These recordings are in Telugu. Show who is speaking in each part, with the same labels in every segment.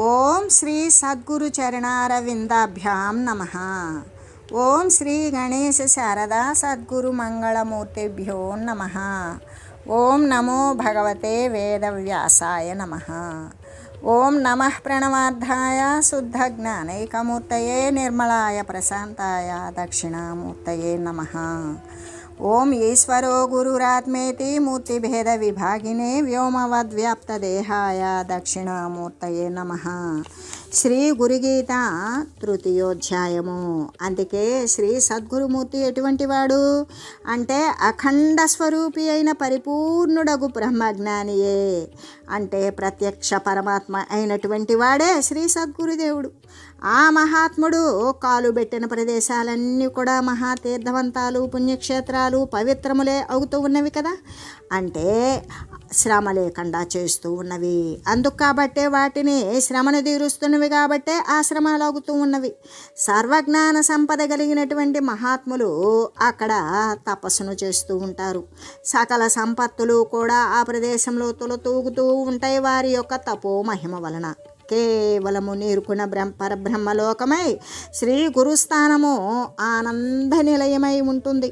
Speaker 1: ఓం శ్రీ సద్గురు చరణారవిందాభ్యాం నమః. ఓం శ్రీ గణేశ శారదా సద్గురు మంగళమూర్తిభ్యో నమః. ఓం నమో భగవతే వేదవ్యాసాయ నమః. ఓం నమః ప్రణవార్థాయ శుద్ధ జ్ఞానైకమూర్తయే నిర్మలాయ ప్రశాంతాయ దక్షిణామూర్తయే నమః. ఓం ఈశ్వరో గురురాత్మేతి మూర్తిభేద విభాగినే వ్యోమవద్వ్యాప్తదేహాయ దక్షిణామూర్తయే నమః. శ్రీ గురుగీత తృతీయోధ్యాయము. అందుకే శ్రీ సద్గురుమూర్తి ఎటువంటి వాడు అంటే అఖండ స్వరూపి అయిన పరిపూర్ణుడగు బ్రహ్మజ్ఞానియే. అంటే ప్రత్యక్ష పరమాత్మ అయినటువంటి వాడే శ్రీ సద్గురుదేవుడు. ఆ మహాత్ముడు కాలు పెట్టిన ప్రదేశాలన్నీ కూడా మహాతీర్థవంతాలు, పుణ్యక్షేత్రాలు, పవిత్రములే అవుతూ ఉన్నవి కదా. అంటే శ్రమ లేకుండా చేస్తూ ఉన్నవి. అందుకు కాబట్టే వాటిని శ్రమను తీరుస్తున్నవి కాబట్టే ఆశ్రమాలు అవుతూ ఉన్నవి. సర్వజ్ఞాన సంపద కలిగినటువంటి మహాత్ములు అక్కడ తపస్సును చేస్తూ ఉంటారు. సకల సంపత్తులు కూడా ఆ ప్రదేశంలో తొలతూగుతూ ఉంటాయి వారి యొక్క తపో మహిమ వలన. కేవలము నీరుకున్న పరబ్రహ్మలోకమై శ్రీ గురుస్థానము ఆనంద నిలయమై ఉంటుంది.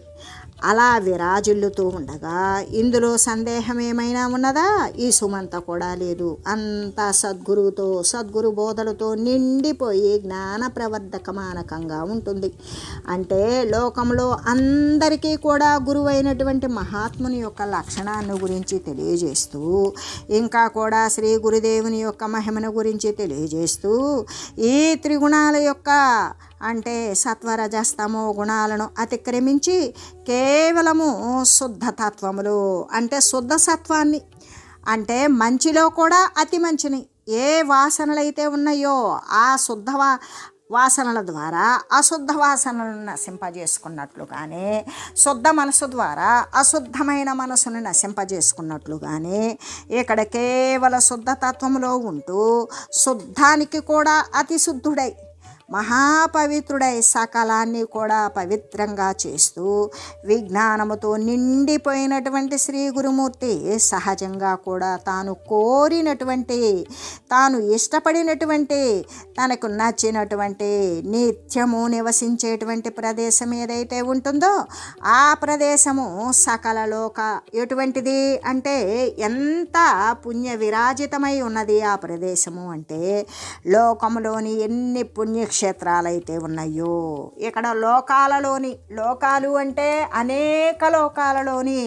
Speaker 1: అలా విరాజిల్లుతూ ఉండగా ఇందులో సందేహం ఏమైనా ఉన్నదా? ఈ సుమంత కూడా లేదు. అంతా సద్గురువుతో, సద్గురు బోధలతో నిండిపోయి జ్ఞాన ప్రవర్ధకమానకంగా ఉంటుంది. అంటే లోకంలో అందరికీ కూడా గురువైనటువంటి మహాత్ముని యొక్క లక్షణాన్ని గురించి తెలియజేస్తూ, ఇంకా కూడా శ్రీ గురుదేవుని యొక్క మహిమను గురించి తెలియజేస్తూ, ఈ త్రిగుణాల యొక్క అంటే సత్వరజస్తమో గుణాలను అతిక్రమించి కేవలము శుద్ధతత్వములు అంటే శుద్ధ సత్వాన్ని, అంటే మంచిలో కూడా అతి మంచిని ఏ వాసనలైతే ఉన్నాయో ఆ శుద్ధ వాసనల ద్వారా అశుద్ధ వాసనలను నశింపజేసుకున్నట్లుగానే, శుద్ధ మనసు ద్వారా అశుద్ధమైన మనసును నశింపజేసుకున్నట్లుగానే ఇక్కడ కేవల శుద్ధతత్వములో ఉంటూ శుద్ధానికి కూడా అతి శుద్ధుడై మహాపవిత్రుడై సకలాన్ని కూడా పవిత్రంగా చేస్తూ విజ్ఞానముతో నిండిపోయినటువంటి శ్రీ గురుమూర్తి సహజంగా కూడా తాను కోరినటువంటి, తాను ఇష్టపడినటువంటి, తనకు నచ్చినటువంటి నిత్యము నివసించేటువంటి ప్రదేశం ఏదైతే ఉంటుందో ఆ ప్రదేశము సకల లోక ఎటువంటిది అంటే ఎంత పుణ్య విరాజితమై ఉన్నది ఆ ప్రదేశము అంటే లోకములోని ఎన్ని పుణ్యక్షేత్రాలైతే ఉన్నాయో ఇక్కడ లోకాలు అంటే అనేక లోకాలలోని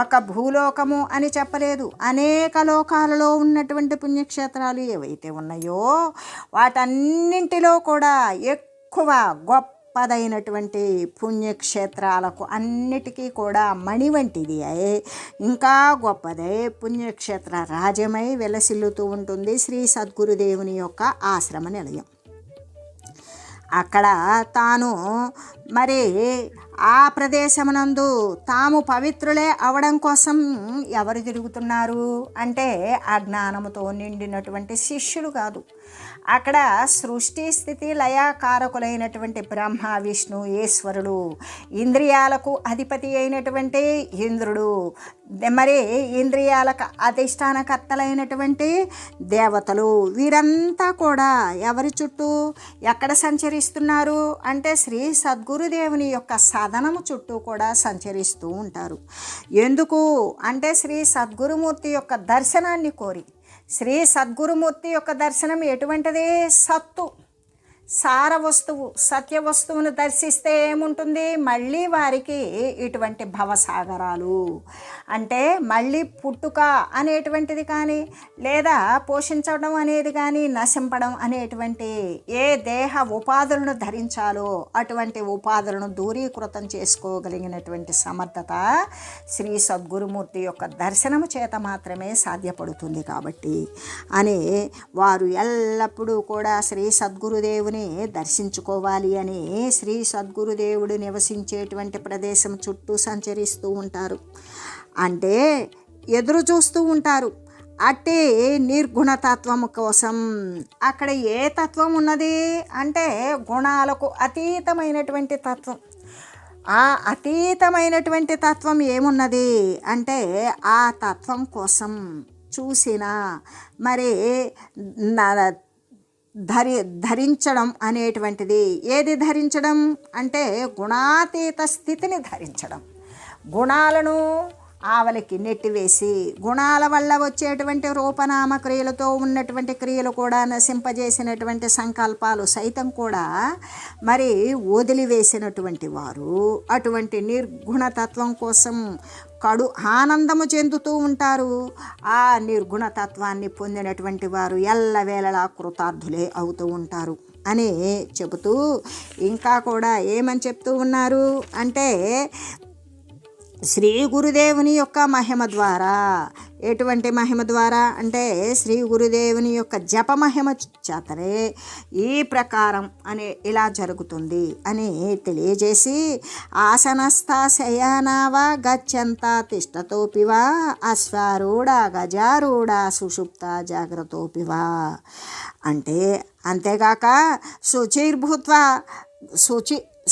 Speaker 1: ఒక భూలోకము అని చెప్పలేదు, అనేక లోకాలలో ఉన్నటువంటి పుణ్యక్షేత్రాలు ఏవైతే ఉన్నాయో వాటన్నింటిలో కూడా ఎక్కువ గొప్పదైనటువంటి పుణ్యక్షేత్రాలకు అన్నిటికీ కూడా మణి వంటిది ఇంకా గొప్పదై పుణ్యక్షేత్ర రాజ్యమై వెలసిల్లుతూ ఉంటుంది శ్రీ సద్గురుదేవుని యొక్క ఆశ్రమ నిలయం. అక్కడ తాను మరి ఆ ప్రదేశమునందు తాము పవిత్రులే అవడం కోసం ఎవరు తిరుగుతున్నారు అంటే అజ్ఞానముతో నిండినటువంటి శిష్యులు కాదు. అక్కడ సృష్టి స్థితి లయకారకులైనటువంటి బ్రహ్మ విష్ణు ఈశ్వరుడు, ఇంద్రియాలకు అధిపతి అయినటువంటి ఇంద్రుడు, మరి ఇంద్రియాలకు అధిష్టానకర్తలైనటువంటి దేవతలు, వీరంతా కూడా ఎవరి చుట్టూ ఎక్కడ సంచరిస్తున్నారు అంటే శ్రీ సద్గురుదేవుని యొక్క సదనము చుట్టూ కూడా సంచరిస్తూ ఉంటారు. ఎందుకు అంటే శ్రీ సద్గురుమూర్తి యొక్క దర్శనాన్ని కోరి. శ్రీ సద్గురుమూర్తి యొక్క దర్శనం ఎటువంటిది? సత్తు సార వస్తువు, సత్య వస్తువును దర్శిస్తే ఏముంటుంది? మళ్ళీ వారికి ఇటువంటి భవసాగరాలు అంటే మళ్ళీ పుట్టుక అనేటువంటిది కానీ, లేదా పోషించడం అనేది కానీ, నశింపడం అనేటువంటి ఏ దేహ ఉపాధులను ధరించాలో అటువంటి ఉపాధులను దూరీకృతం చేసుకోగలిగినటువంటి సమర్థత శ్రీ సద్గురుమూర్తి యొక్క దర్శనము చేత మాత్రమే సాధ్యపడుతుంది. కాబట్టి అని వారు ఎల్లప్పుడూ కూడా శ్రీ సద్గురుదేవుని దర్శించుకోవాలి అని శ్రీ సద్గురుదేవుడు నివసించేటువంటి ప్రదేశం చుట్టూ సంచరిస్తూ ఉంటారు. అంటే ఎదురు చూస్తూ ఉంటారు అట్టి నిర్గుణతత్వము కోసం. అక్కడ ఏ తత్వం ఉన్నది అంటే గుణాలకు అతీతమైనటువంటి తత్వం. ఆ అతీతమైనటువంటి తత్వం ఏమున్నది అంటే ఆ తత్వం కోసం చూసిన మరి ధరించడం అనేటువంటిది. ఏది ధరించడం అంటే గుణాతీత స్థితిని ధరించడం. గుణాలను ఆవలికి నెట్టివేసి గుణాల వల్ల వచ్చేటువంటి రూపనామ క్రియలతో ఉన్నటువంటి క్రియలు కూడా నశింపజేసినటువంటి సంకల్పాలు సైతం కూడా మరి వదిలివేసినటువంటి వారు అటువంటి నిర్గుణతత్వం కోసం ఆనందము చెందుతూ ఉంటారు. ఆ నిర్గుణతత్వాన్ని పొందినటువంటి వారు ఎల్లవేళలా కృతార్థులే అవుతూ ఉంటారు అని చెబుతూ ఇంకా కూడా ఏమని చెప్తూ ఉన్నారు అంటే శ్రీ గురుదేవుని యొక్క మహిమ ద్వారా. ఎటువంటి మహిమ ద్వారా అంటే శ్రీ గురుదేవుని యొక్క జప మహిమ చేతనే ఈ ప్రకారం అని ఇలా జరుగుతుంది అని తెలియజేసి ఆసనస్థ శయనావా గచ్చంత తిష్టతోపివా అశ్వారూఢ గజారూఢ సుషుప్త జాగ్రత్తోపివా అంటే అంతేగాక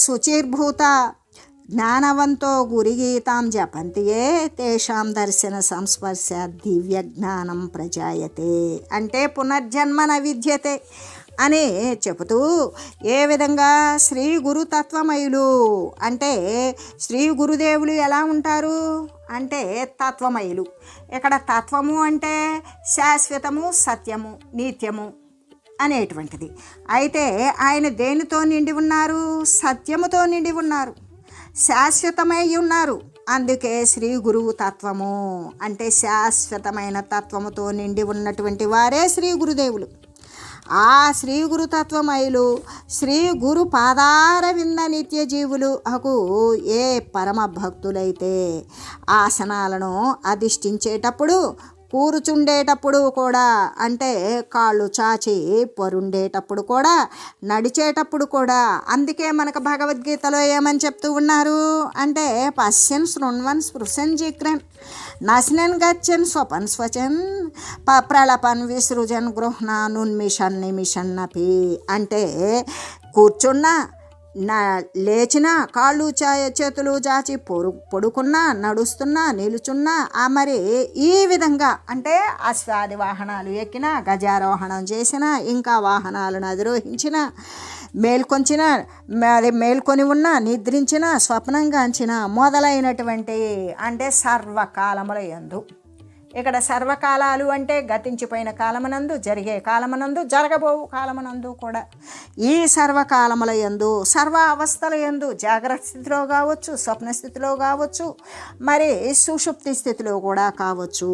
Speaker 1: శుచిర్భూత జ్ఞానవంతో గురిగీతాం జపంతియే తేషాం దర్శన సంస్పర్శ దివ్య జ్ఞానం ప్రజాయతే అంటే పునర్జన్మ విద్యతే అని చెబుతూ ఏ విధంగా శ్రీ గురుతత్వమయులు అంటే శ్రీ గురుదేవులు ఎలా ఉంటారు అంటే తత్వమయులు. ఇక్కడ తత్వము అంటే శాశ్వతము, సత్యము, నిత్యము అనేటువంటిది. అయితే ఆయన దేనితో నిండి ఉన్నారు? సత్యముతో నిండి ఉన్నారు, శాశ్వతమై ఉన్నారు. అందుకే శ్రీ గురువు తత్వము అంటే శాశ్వతమైన తత్వముతో నిండి ఉన్నటువంటి వారే శ్రీ గురుదేవులు. ఆ శ్రీ గురు తత్వమయులు శ్రీ గురు పాదార వింద నిత్య జీవులు అకు ఏ పరమ భక్తులైతే ఆసనాలను అధిష్ఠించేటప్పుడు, కూర్చుండేటప్పుడు కూడా అంటే కాళ్ళు చాచి పరుండేటప్పుడు కూడా, నడిచేటప్పుడు కూడా. అందుకే మనకు భగవద్గీతలో ఏమని చెప్తూ ఉన్నారు అంటే పశ్యన్ శృణ్వన్ స్పృశన్ జిగ్రన్ నశనన్ గచ్చన్ స్వపన్ స్వచన్ ప్రళపన్ విసృజన్ గృహ్ణానున్మిషన్ నిమిషన్నపి అంటే కూర్చున్నా, లేచినా, కాళ్ళు చేతులు చాచి పడుకున్నా, నడుస్తున్నా, నిలుచున్నా మరి ఈ విధంగా అంటే అశ్వాది వాహనాలు ఎక్కినా, గజారోహణం చేసినా, ఇంకా వాహనాలను అధిరోహించిన, మేల్కొని ఉన్న, నిద్రించిన, స్వప్నంగాంచిన మొదలైనటువంటి అంటే సర్వకాలముల యందు. ఇక్కడ సర్వకాలాలు అంటే గతించిపోయిన కాలమునందు, జరిగే కాలమునందు, జరగబోవు కాలమునందు కూడా. ఈ సర్వకాలముల యందు, సర్వ అవస్థల యందు, జాగ్రత్త స్థితిలో కావచ్చు, స్వప్న స్థితిలో కావచ్చు, మరి సుషుప్తి స్థితిలో కూడా కావచ్చు.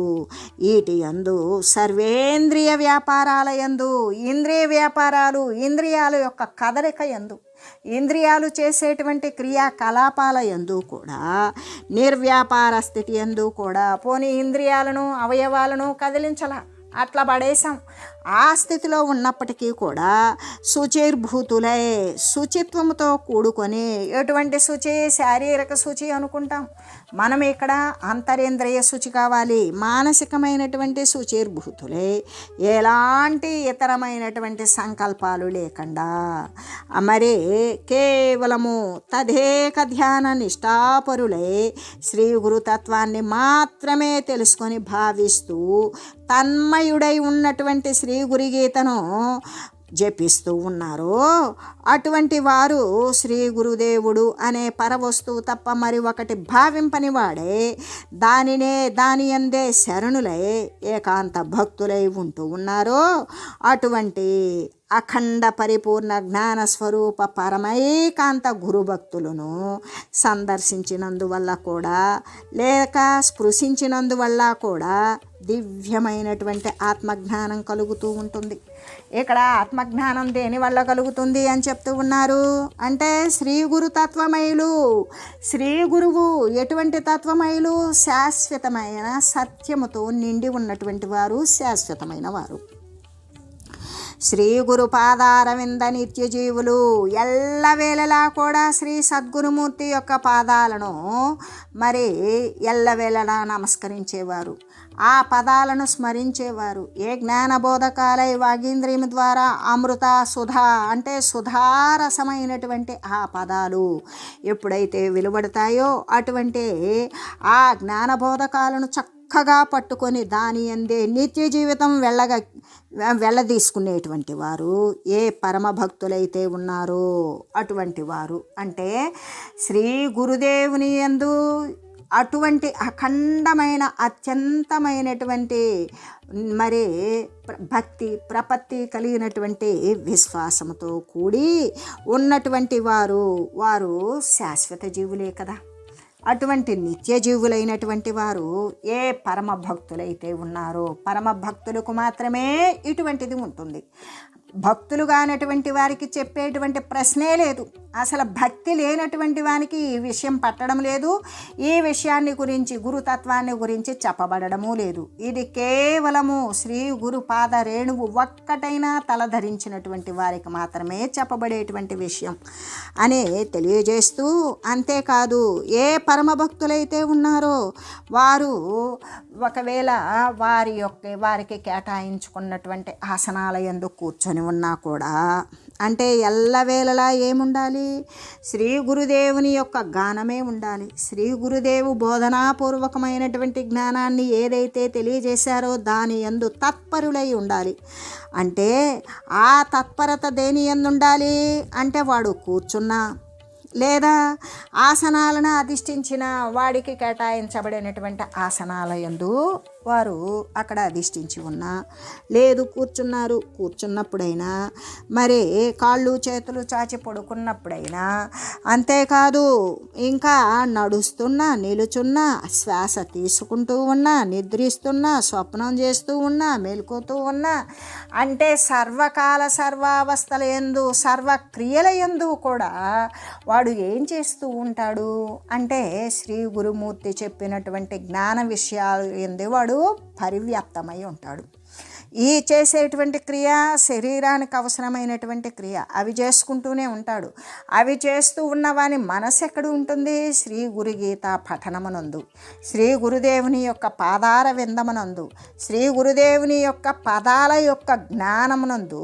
Speaker 1: వీటి యందు సర్వేంద్రియ వ్యాపారాల యందు, ఇంద్రియ వ్యాపారాలు, ఇంద్రియాల యొక్క కదలిక యందు, ఇంద్రియాలు చేసేటువంటి క్రియాకలాపాల యందు కూడా, నిర్వ్యాపార స్థితి యందు కూడా పోనీ ఇంద్రియాలను, అవయవాలను కదిలించాల, అట్లా పడేసాం. ఆ స్థితిలో ఉన్నప్పటికీ కూడా శుచిర్భూతులై శుచిత్వంతో కూడుకొని, ఎటువంటి శుచి? శారీరక శుచి అనుకుంటాం మనం. ఇక్కడ అంతరేంద్రియ శుచి కావాలి, మానసికమైనటువంటి శుచిర్భూతులై ఎలాంటి ఇతరమైనటువంటి సంకల్పాలు లేకుండా మరి కేవలము తదేక ధ్యాన నిష్ఠాపరులై శ్రీ గురుతత్వాన్ని మాత్రమే తెలుసుకొని భావిస్తూ తన్మయుడై ఉన్నటువంటి శ్రీ గురుగీతను జపిస్తూ ఉన్నారు. అటువంటి వారు శ్రీ గురుదేవుడు అనే పరవస్తువు తప్ప మరి ఒకటి భావింపని వాడే, దాని యందే శరణులై ఏకాంత భక్తులై ఉంటూ ఉన్నారు. అటువంటి అఖండ పరిపూర్ణ జ్ఞానస్వరూప పరమైకాంత గురుభక్తులను సందర్శించినందువల్ల కూడా, లేక స్పృశించినందువల్ల కూడా దివ్యమైనటువంటి ఆత్మజ్ఞానం కలుగుతూ ఉంటుంది. ఇక్కడ ఆత్మజ్ఞానం దేనివల్ల కలుగుతుంది అని చెప్తూ ఉన్నారు అంటే శ్రీ గురు తత్వమయులు. శ్రీ గురువు ఎటువంటి తత్వమయులు? శాశ్వతమైన సత్యముతో నిండి ఉన్నటువంటి వారు, శాశ్వతమైన వారు. శ్రీ గురు పాదారవింద నిత్య జీవులు ఎల్లవేళలా కూడా శ్రీ సద్గురుమూర్తి యొక్క పాదాలను మరి ఎల్లవేళలా నమస్కరించేవారు, ఆ పదాలను స్మరించేవారు. ఏ జ్ఞానబోధకాలై వాగీంద్రియం ద్వారా అమృత సుధా అంటే సుధారసమైనటువంటి ఆ పదాలు ఎప్పుడైతే వెలువడతాయో అటువంటి ఆ జ్ఞానబోధకాలను చక్కగా పట్టుకొని దాని అందే నిత్య జీవితం వెళ్ళదీసుకునేటువంటి వారు ఏ పరమ భక్తులైతే ఉన్నారో అటువంటి వారు, అంటే శ్రీ గురుదేవుని యందు అటువంటి అఖండమైన అత్యంతమైనటువంటి మరి భక్తి ప్రపత్తి కలిగినటువంటి విశ్వాసంతో కూడి ఉన్నటువంటి వారు శాశ్వత జీవులే కదా. అటువంటి నిత్య జీవులైనటువంటి వారు ఏ పరమ భక్తులైతే ఉన్నారో, పరమ భక్తులకు మాత్రమే ఇటువంటిది ఉంటుంది. భక్తులు కానటువంటి వారికి చెప్పేటువంటి ప్రశ్నే లేదు. అసలు భక్తి లేనటువంటి వానికి ఈ విషయం పట్టడం లేదు, ఈ విషయాన్ని గురించి గురుతత్వాన్ని గురించి చెప్పబడము లేదు. ఇది కేవలము శ్రీ గురుపాద రేణువు ఒక్కటైనా తలధరించినటువంటి వారికి మాత్రమే చెప్పబడేటువంటి విషయం అని తెలియజేస్తూ, అంతేకాదు ఏ పరమ భక్తులైతే ఉన్నారో వారు ఒకవేళ వారికి కేటాయించుకున్నటువంటి ఆసనాల యందు కూర్చొని ఉన్నా కూడా, అంటే ఎల్లవేళలా ఏముండాలి? శ్రీ గురుదేవుని యొక్క గానమే ఉండాలి. శ్రీ గురుదేవు బోధనాపూర్వకమైనటువంటి జ్ఞానాన్ని ఏదైతే తెలియజేశారో దాని యందు తత్పరులై ఉండాలి. అంటే ఆ తత్పరత దేని యందు ఉండాలి అంటే వాడు కూర్చున్నా లేదా ఆసనాలను అధిష్ఠించిన వాడికి కేటాయించబడినటువంటి ఆసనాల యందు వారు అక్కడ అధిష్ఠించి ఉన్నా, లేదు కూర్చున్నప్పుడైనా, మరి కాళ్ళు చేతులు చాచి పడుకున్నప్పుడైనా, అంతేకాదు ఇంకా నడుస్తున్నా నిలుచున్నా, శ్వాస తీసుకుంటూ ఉన్నా, నిద్రిస్తున్నా, స్వప్నం చేస్తూ ఉన్నా, మెలుకుతూ ఉన్నా, అంటే సర్వకాల సర్వావస్థల యందు సర్వక్రియల యందు కూడా వాడు ఏం చేస్తూ ఉంటాడు అంటే శ్రీ గురుమూర్తి చెప్పినటువంటి జ్ఞాన విషయాలు యందు వాడు పరివ్యాప్తమై ఉంటాడు. ఈ చేసేటువంటి క్రియ శరీరానికి అవసరమైనటువంటి క్రియ అవి చేసుకుంటూనే ఉంటాడు. అవి చేస్తూ ఉన్నవాని మనసు ఎక్కడ ఉంటుంది? శ్రీ గురు గీత పఠనమునందు, శ్రీ గురుదేవుని యొక్క పాదార విందమునందు, శ్రీ గురుదేవుని యొక్క పదాల యొక్క జ్ఞానమునందు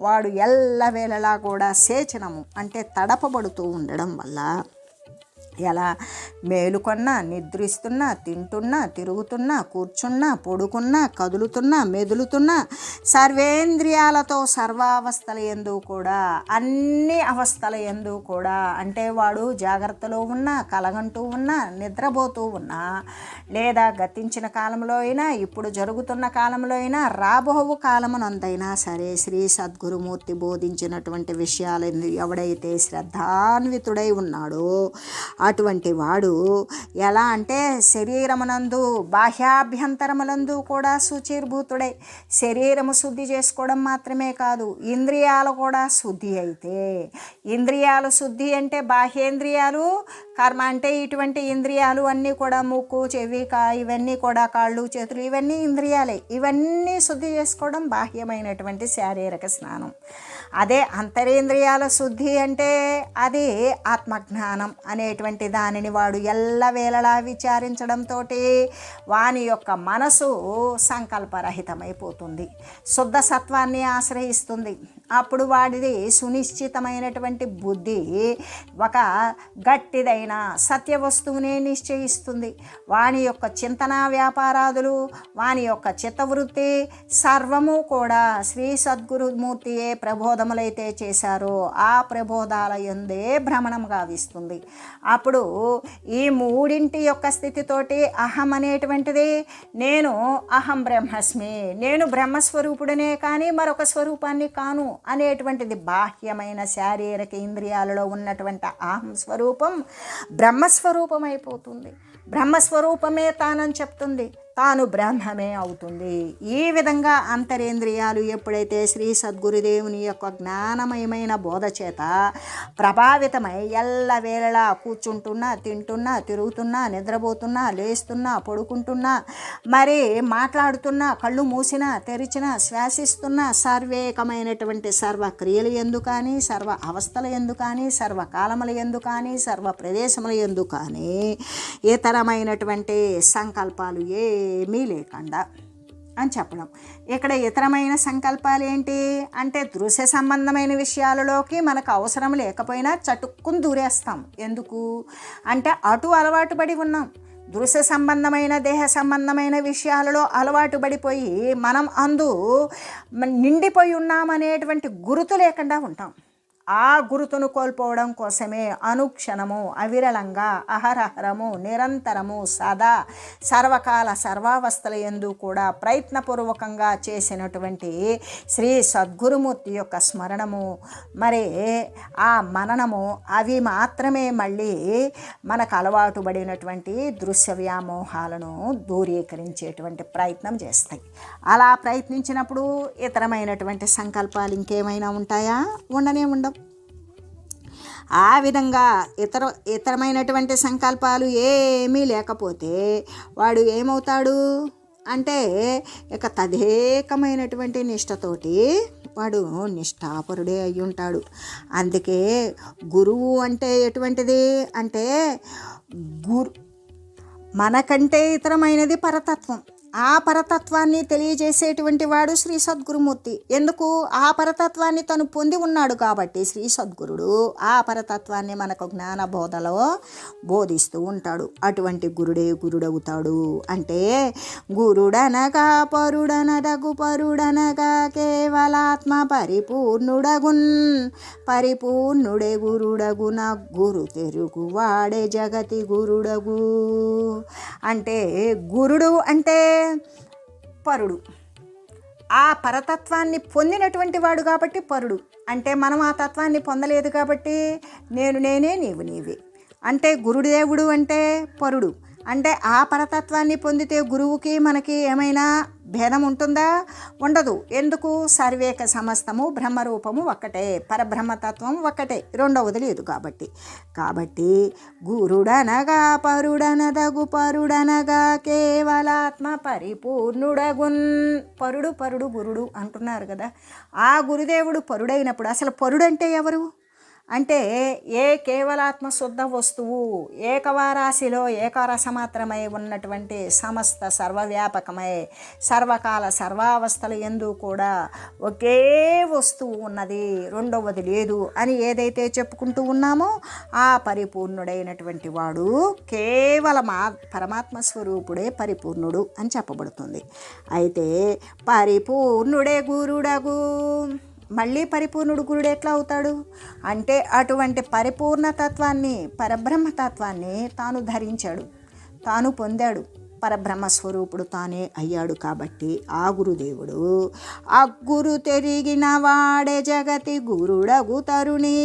Speaker 1: వాడు ఎల్లవేళలా కూడా సేచనము అంటే తడపబడుతూ ఉండడం వల్ల ఎలా మేలుకొన్నా, నిద్రిస్తున్నా, తింటున్నా, తిరుగుతున్నా, కూర్చున్నా, పడుకున్నా, కదులుతున్నా, మెదులుతున్నా, సర్వేంద్రియాలతో సర్వావస్థల యందు కూడా, అన్ని అవస్థల యందు కూడా, అంటే వాడు జాగ్రత్తలో ఉన్నా, కలగంటూ ఉన్నా, నిద్రపోతూ ఉన్నా, లేదా గతించిన కాలంలో అయినా, ఇప్పుడు జరుగుతున్న కాలంలో అయినా, రాబోవు కాలమునందైనా సరే శ్రీ సద్గురుమూర్తి బోధించినటువంటి విషయాలను ఎవడైతే శ్రద్ధాన్వితుడై ఉన్నాడో అటువంటి వాడు ఎలా అంటే శరీరమునందు బాహ్యాభ్యంతరములందు కూడా శుచిర్భూతుడై శరీరము శుద్ధి చేసుకోవడం మాత్రమే కాదు, ఇంద్రియాలు కూడా శుద్ధి అయితే, ఇంద్రియాలు శుద్ధి అంటే బాహ్యేంద్రియాలు కర్మ అంటే ఇటువంటి ఇంద్రియాలు అన్నీ కూడా ముక్కు చెవి ఇవన్నీ కూడా కాళ్ళు చేతులు ఇవన్నీ ఇంద్రియాలే, ఇవన్నీ శుద్ధి చేసుకోవడం బాహ్యమైనటువంటి శారీరక స్నానం. అదే అంతరేంద్రియాల శుద్ధి అంటే అది ఆత్మజ్ఞానం అనేటువంటి దానిని వాడు ఎల్లవేళలా విచారించడంతో వాని యొక్క మనసు సంకల్పరహితమైపోతుంది, శుద్ధ సత్వాన్ని ఆశ్రయిస్తుంది. అప్పుడు వాడిది సునిశ్చితమైనటువంటి బుద్ధి ఒక గట్టిదైన సత్య వస్తువునే నిశ్చయిస్తుంది. వాని యొక్క చింతన వ్యాపారాదులు, వాని యొక్క చిత్తవృత్తి సర్వము కూడా శ్రీ సద్గురుమూర్తి ఏ ప్రబోధములైతే చేశారో ఆ ప్రబోధాల యందే భ్రమణం గావిస్తుంది. అప్పుడు ఈ మూడింటి యొక్క స్థితితోటి అహం అనేటువంటిది నేను అహం బ్రహ్మస్మి, నేను బ్రహ్మస్వరూపుడనే కానీ మరొక స్వరూపాన్ని కాను అనేటువంటిది బాహ్యమైన శారీరక ఇంద్రియాలలో ఉన్నటువంటి అహం స్వరూపం బ్రహ్మస్వరూపం అయిపోతుంది. బ్రహ్మస్వరూపమే తానని చెప్తుంది, తాను బ్రహ్మమే అవుతుంది. ఈ విధంగా అంతరేంద్రియాలు ఎప్పుడైతే శ్రీ సద్గురుదేవుని యొక్క జ్ఞానమయమైన బోధ చేత ప్రభావితమై ఎల్లవేళలా కూర్చుంటున్నా, తింటున్నా, తిరుగుతున్నా, నిద్రపోతున్నా, లేస్తున్నా, పడుకుంటున్నా, మరి మాట్లాడుతున్నా, కళ్ళు మూసినా తెరిచినా, శ్వాసిస్తున్నా, సర్వేకమైనటువంటి సర్వ క్రియలు యందు కానీ, సర్వ అవస్థల యందు కానీ, సర్వకాలముల యందు కానీ, సర్వ ప్రదేశముల యందు కానీ ఇతరమైనటువంటి సంకల్పాలు ఏమీ లేకుండా అని చెప్పడం. ఇక్కడ ఇతరమైన సంకల్పాలు ఏంటి అంటే దృశ్య సంబంధమైన విషయాలలోకి మనకు అవసరం లేకపోయినా చటుక్కుని దూరేస్తాం. ఎందుకు అంటే అటు అలవాటు పడి ఉన్నాం. దృశ్య సంబంధమైన దేహ సంబంధమైన విషయాలలో అలవాటు పడిపోయి మనం నిండిపోయి ఉన్నామనేటువంటి గుర్తు లేకుండా ఉంటాం. ఆ గుర్తును కోల్పోవడం కోసమే అనుక్షణము అవిరళంగా అహరహరము నిరంతరము సదా సర్వకాల సర్వావస్థల యందు కూడా ప్రయత్నపూర్వకంగా చేసినటువంటి శ్రీ సద్గురుమూర్తి యొక్క స్మరణము మరి ఆ మననము అవి మాత్రమే మళ్ళీ మనకు అలవాటు పడినటువంటి దృశ్య వ్యామోహాలను దూరీకరించేటువంటి ప్రయత్నం చేస్తాయి. అలా ప్రయత్నించినప్పుడు ఇతరమైనటువంటి సంకల్పాలు ఇంకేమైనా ఉంటాయా? ఉండనే ఉండవు. ఆ విధంగా ఇతరమైనటువంటి సంకల్పాలు ఏమీ లేకపోతే వాడు ఏమవుతాడు అంటే ఇక తదేకమైనటువంటి నిష్టతోటి వాడు నిష్ఠాపరుడే అయి ఉంటాడు. అందుకే గురువు అంటే ఎటువంటిది అంటే మనకంటే ఇతరమైనది పరతత్వం. ఆ పరతత్వాన్ని తెలియజేసేటువంటి వాడు శ్రీ సద్గురుమూర్తి. ఎందుకు? ఆ పరతత్వాన్ని తను పొంది ఉన్నాడు కాబట్టి శ్రీ సద్గురుడు ఆ పరతత్వాన్ని మనకు జ్ఞాన బోధలో బోధిస్తూ ఉంటాడు. అటువంటి గురుడే గురుడవుతాడు. అంటే గురుడనగా పరుడనదగు పరుడనగా కేవలాత్మ పరిపూర్ణుడగున్ పరిపూర్ణుడే గురుడగున గురు తెరుగు వాడే జగతి గురుడగు. అంటే గురుడు అంటే పరుడు. ఆ పరతత్వాన్ని పొందినటువంటి వాడు కాబట్టి పరుడు. అంటే మనం ఆ తత్వాన్ని పొందలేదు కాబట్టి నేను నేనే నీవు నీవే. అంటే గురుదేవుడు అంటే పరుడు. అంటే ఆ పరతత్వాన్ని పొందితే గురువుకి మనకి ఏమైనా భేదం ఉంటుందా? ఉండదు. ఎందుకు? సర్వేక సమస్తము బ్రహ్మరూపము ఒక్కటే, పరబ్రహ్మతత్వం ఒక్కటే, రెండవది లేదు కాబట్టి గురుడనగా పరుడనదగు పరుడనగా కేవలాత్మ పరిపూర్ణుడగున్. పరుడు గురుడు అంటున్నారు కదా. ఆ గురుదేవుడు పరుడైనప్పుడు అసలు పరుడు అంటే ఎవరు అంటే ఏ కేవలాత్మ శుద్ధ వస్తువు ఏకవారాశిలో ఏకరసమాత్రమై ఉన్నటువంటి సమస్త సర్వవ్యాపకమై సర్వకాల సర్వావస్థల యందు కూడా ఒకే వస్తువు ఉన్నది, రెండవది లేదు అని ఏదైతే చెప్పుకుంటూ ఉన్నామో ఆ పరిపూర్ణుడైనటువంటి వాడు కేవలం పరమాత్మ స్వరూపుడే పరిపూర్ణుడు అని చెప్పబడుతుంది. అయితే పరిపూర్ణుడే గురుడగు. మళ్ళీ పరిపూర్ణుడు గురుడు ఎట్లా అవుతాడు అంటే అటువంటి పరిపూర్ణతత్వాన్ని పరబ్రహ్మతత్వాన్ని తాను ధరించాడు, తాను పొందాడు. పరబ్రహ్మస్వరూపుడు తానే అయ్యాడు కాబట్టి ఆ గురుదేవుడు అగ్గురు తెరిగిన వాడే జగతి గురుడగు తరుణి.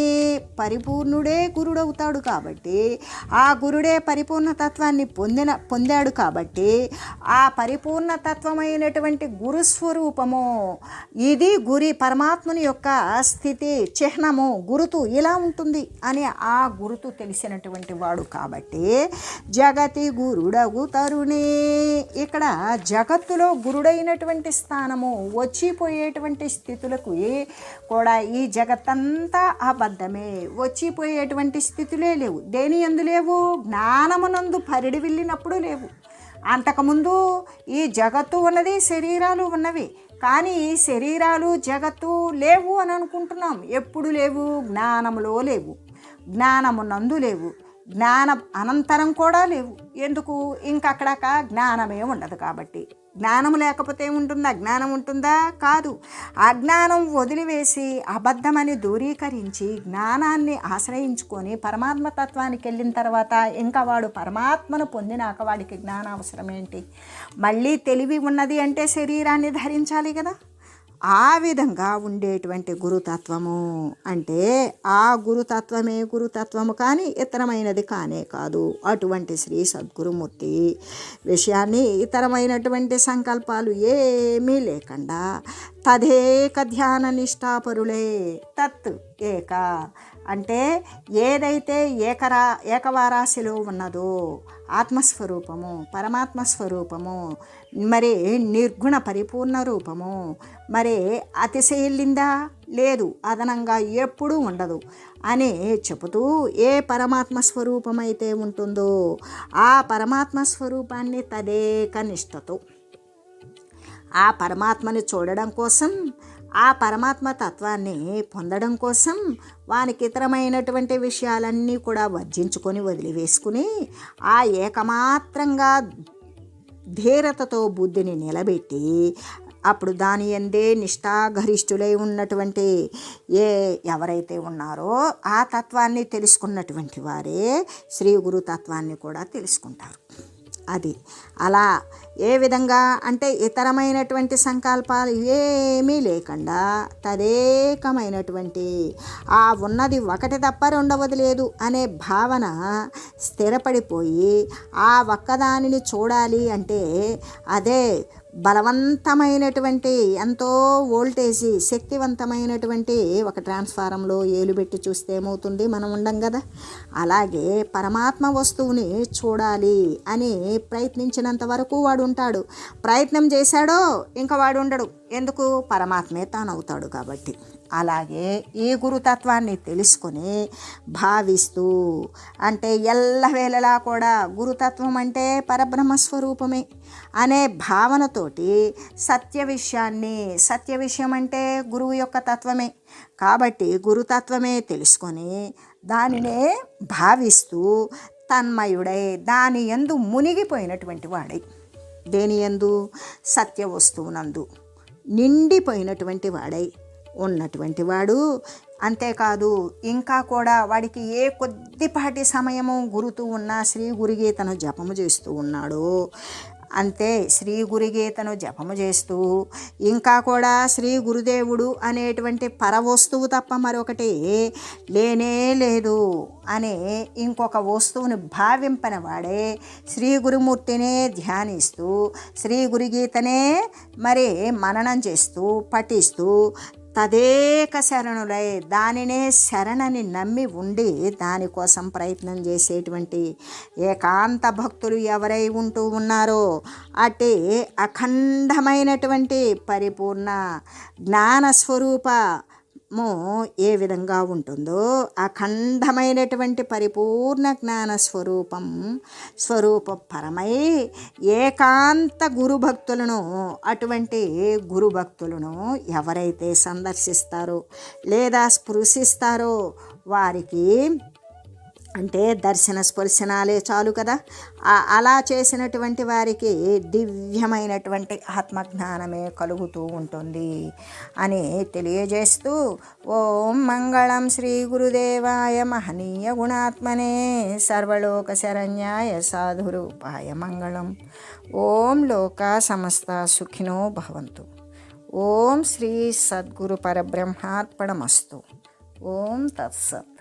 Speaker 1: పరిపూర్ణుడే గురుడవుతాడు కాబట్టి ఆ గురుడే పరిపూర్ణతత్వాన్ని పొందాడు కాబట్టి ఆ పరిపూర్ణతత్వమైనటువంటి గురుస్వరూపము ఇది పరమాత్ముని యొక్క స్థితి చిహ్నము గురుతు ఇలా ఉంటుంది అని ఆ గురుతు తెలిసినటువంటి వాడు కాబట్టి జగతి గురుడగు తరుణి. ఇక్కడ జగత్తులో గురుడైనటువంటి స్థానము వచ్చిపోయేటువంటి స్థితులకు కూడా ఈ జగత్తంతా అబద్ధమే, వచ్చిపోయేటువంటి స్థితులే లేవు. దేని యందు లేవు? జ్ఞానమునందు పరిడి వెళ్ళినప్పుడు లేవు. అంతకుముందు ఈ జగత్తు ఉన్నది, శరీరాలు ఉన్నవి. కానీ శరీరాలు జగత్తు లేవు అని అనుకుంటున్నాం. ఎప్పుడు లేవు? జ్ఞానములో లేవు, జ్ఞానమునందు లేవు, జ్ఞానం అనంతరం కూడా లేవు. ఎందుకు? ఇంకక్కడక జ్ఞానమే ఉండదు కాబట్టి. జ్ఞానం లేకపోతే ఏముంటుందా? జ్ఞానం ఉంటుందా? కాదు. అజ్ఞానం వదిలివేసి అబద్ధమని దూరీకరించి జ్ఞానాన్ని ఆశ్రయించుకొని పరమాత్మతత్వానికి వెళ్ళిన తర్వాత ఇంకా వాడు పరమాత్మను పొందినాక వాడికి జ్ఞానం అవసరం ఏంటి? మళ్ళీ తెలివి ఉన్నది అంటే శరీరాన్ని ధరించాలి కదా. ఆ విధంగా ఉండేటువంటి గురుతత్వము అంటే ఆ గురుతత్వమే గురుతత్వము కానీ ఇతరమైనది కానే కాదు. అటువంటి శ్రీ సద్గురుమూర్తి విషయాన్ని ఇతరమైనటువంటి సంకల్పాలు ఏమీ లేకుండా తదేక ధ్యాన నిష్ఠాపరులే. తత్ ఏక అంటే ఏదైతే ఏకవారాశిలో ఉన్నదో ఆత్మస్వరూపము, పరమాత్మ స్వరూపము, మరి నిర్గుణ పరిపూర్ణ రూపము, మరి అతిశయిల్లిందా? లేదు, అదనంగా ఎప్పుడూ ఉండదు అని చెబుతూ ఏ పరమాత్మ స్వరూపమైతే ఉంటుందో ఆ పరమాత్మ స్వరూపాన్ని తదేక నిష్ఠతో ఆ పరమాత్మని చూడడం కోసం ఆ పరమాత్మ తత్వాన్ని పొందడం కోసం వానికి ఇతరమైనటువంటి విషయాలన్నీ కూడా వర్జించుకొని వదిలివేసుకుని ఆ ఏకమాత్రంగా ధీరతతో బుద్ధిని నిలబెట్టి అప్పుడు దాని యందే నిష్ఠాగరిష్ఠులై ఉన్నటువంటి ఎవరైతే ఉన్నారో ఆ తత్వాన్ని తెలుసుకున్నటువంటి వారే శ్రీ గురు తత్వాన్ని కూడా తెలుసుకుంటారు. అది అలా ఏ విధంగా అంటే ఇతరమైనటువంటి సంకల్పాలు ఏమీ లేకుండా తదేకమైనటువంటి ఆ ఉన్నది ఒకటి తప్ప రెండవది లేదు అనే భావన స్థిరపడిపోయి ఆ ఒక్కదానిని చూడాలి అంటే అదే బలవంతమైనటువంటి ఎంతో వోల్టేజీ శక్తివంతమైనటువంటి ఒక ట్రాన్స్ఫారంలో ఏలు పెట్టి చూస్తే ఏమవుతుంది, మనం ఉండం కదా. అలాగే పరమాత్మ వస్తువుని చూడాలి అని ప్రయత్నించినంత వరకు వాడు ఉంటాడు. ప్రయత్నం చేశాడో ఇంకా వాడు ఉండడు. ఎందుకు? పరమాత్మే తానవుతాడు కాబట్టి. అలాగే ఈ గురుతత్వాన్ని తెలుసుకొని భావిస్తూ అంటే ఎల్లవేళలా కూడా గురుతత్వం అంటే పరబ్రహ్మస్వరూపమే అనే భావనతోటి సత్య విషయం అంటే గురువు యొక్క తత్వమే కాబట్టి గురుతత్వమే తెలుసుకొని దానినే భావిస్తూ తన్మయుడై దాని యందు మునిగిపోయినటువంటి వాడై, దేని యందు? సత్య వస్తువునందు నిండిపోయినటువంటి వాడై ఉన్నటువంటి వాడు. అంతేకాదు ఇంకా కూడా వాడికి ఏ కొద్దిపాటి సమయము గురుతూ ఉన్నా శ్రీ గురుగీతను జపము చేస్తూ ఉన్నాడు. అంతే, శ్రీ గురుగీతను జపము చేస్తూ ఇంకా కూడా శ్రీ గురుదేవుడు అనేటువంటి పరవస్తువు తప్ప మరొకటి లేనే లేదు అనే ఇంకొక వస్తువుని భావింపని వాడే శ్రీ గురుమూర్తినే ధ్యానిస్తూ శ్రీ గురుగీతనే మరి మననం చేస్తూ పఠిస్తూ తదేక శరణులై దానినే శరణని నమ్మి ఉండి దానికోసం ప్రయత్నం చేసేటువంటి ఏకాంత భక్తులు ఎవరై ఉంటూ ఉన్నారో అటే అఖండమైనటువంటి పరిపూర్ణ జ్ఞానస్వరూపము ఏ విధంగా ఉంటుందో అఖండమైనటువంటి పరిపూర్ణ జ్ఞాన స్వరూప పరమై ఏకాంత గురుభక్తులను అటువంటి గురుభక్తులను ఎవరైతే సందర్శిస్తారో లేదా స్పృశిస్తారో వారికి అంటే దర్శన స్పర్శనాలే చాలు కదా, అలా చేసినటువంటి వారికి దివ్యమైనటువంటి ఆత్మజ్ఞానమే కలుగుతూ ఉంటుంది అని తెలియజేస్తూ ఓం మంగళం శ్రీ గురుదేవాయ మహనీయ గుణాత్మనే సర్వలోక శరణ్యాయ సాధురూపాయ మంగళం. ఓం లోకా సమస్త సుఖినో భవంతు. ఓం శ్రీ సద్గురు పరబ్రహ్మార్పణమస్తు. ఓం తత్సత్.